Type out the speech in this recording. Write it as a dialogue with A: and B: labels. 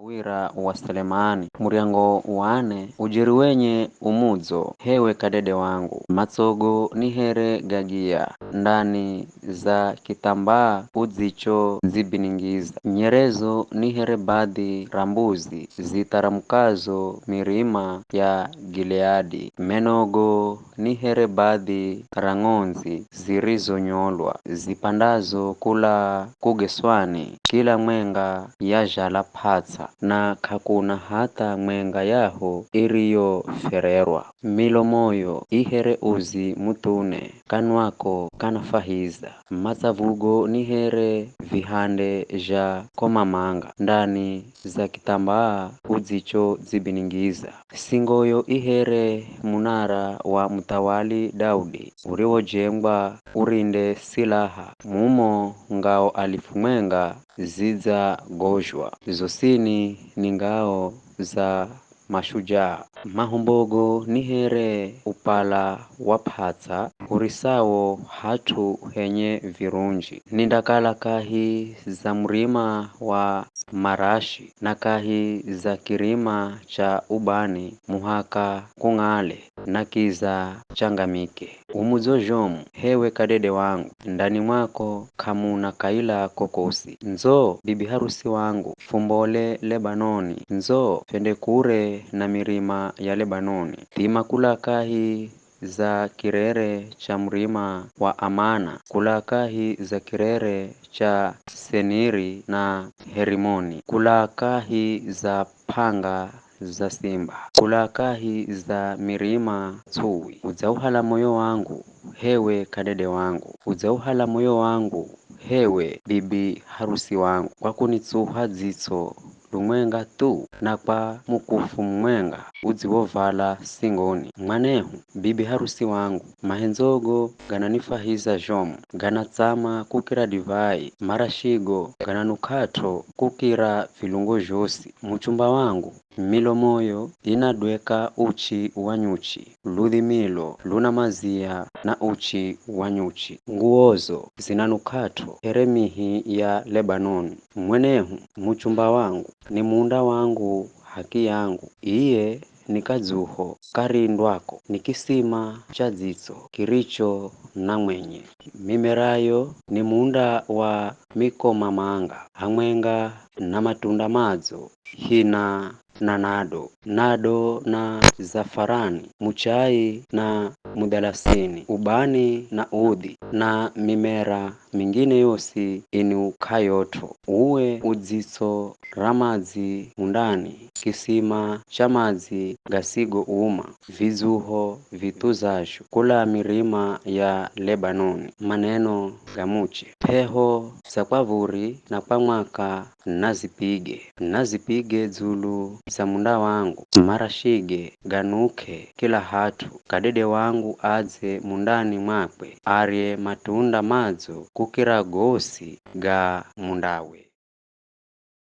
A: Wira wa Selemani, muriango wane, ujiri wenye umudzo, hewe kadede wangu, matsogo ni here gagia, ndani za kitambaa udzicho zibiningiza, nyerezo ni here badhi rambuzi, zitaramkazo mirima ya Gileadi, menogo ni here badhi rangonzi, zirizonyolwa, zipandazo kula kugeswani, kila mwenga ya jala patsa na kakuna hata mwenga yaho iriyo fererwa. Milomoyo ihere uzi mutune kanwako kanafahiza. Matsavugo ni here vihande ja komamanga ndani za kitambaa udzicho zibiningiza. Singoyo ihere munara wa mtawali Daudi uriwojengwa urinde silaha mumo ngao alifu mwenga ziza gojwa. Zosini ni ngao za mashujaa. Mahumbogo ni here upala waphatsa urisawo hatu henye virunji. Nindakala kahi za mrima wa marashi na kahi za kirima cha ubani muhaka kung'ale na kiza changamike. Umuzojomu hewe kadede wangu, ndani mwako kamuna kaila kokosi. Nzo bibi harusi wangu, fumbole Lebanoni. Nzo fende kure na mirima ya Lebanoni. Tima kula kahi za kirere cha mrima wa Amana, kula kahi za kirere cha Seniri na Herimoni, kula kahi za panga za simba, kula kahi za mirima tsuwi. Udzauhala moyo wangu, hewe kadede wangu, udzauhala moyo wangu, hewe bibi harusi wangu, kwa kunitsuha dzitso lumwenga tu na kwa mukufu mwenga udziwovala singoni. Mwanehu bibi harusi wangu, mahenzogo gananifahiza jomu, ganatsama kukira divai, marashigo gananukato kukira vilungo josi. Muchumba wangu milomoyo inadweka uchi wanyuchi, ludhimilo luna mazia na uchi wanyuchi. Nguozo zinanukato heremihi ya Lebanon. Mwenehu muchumba wangu ni munda wangu, haki yangu, iye ni kadzuho karindwako, ni kisima cha dzitso kiricho na mwenye. Mimerayo ni munda wa mikomamanga hamwenga na matunda madzo hina na nado na zafarani, muchai na mudalasini, ubani na udhi na mimera mingine yosi ini ukayoto. Uwe udzitso ramadzi mundani, kisima cha madzi gasigo uma, vizuho vituzashu kula mirima ya Lebanoni. Maneno gamuche peho za kwavuri na kwa mwaka nazipige dzulu za munda wangu, marashige ganuke kila hatu. Kadede wangu adze mundani mwakwe, arye matunda madzo kukira gosi ga mundawe.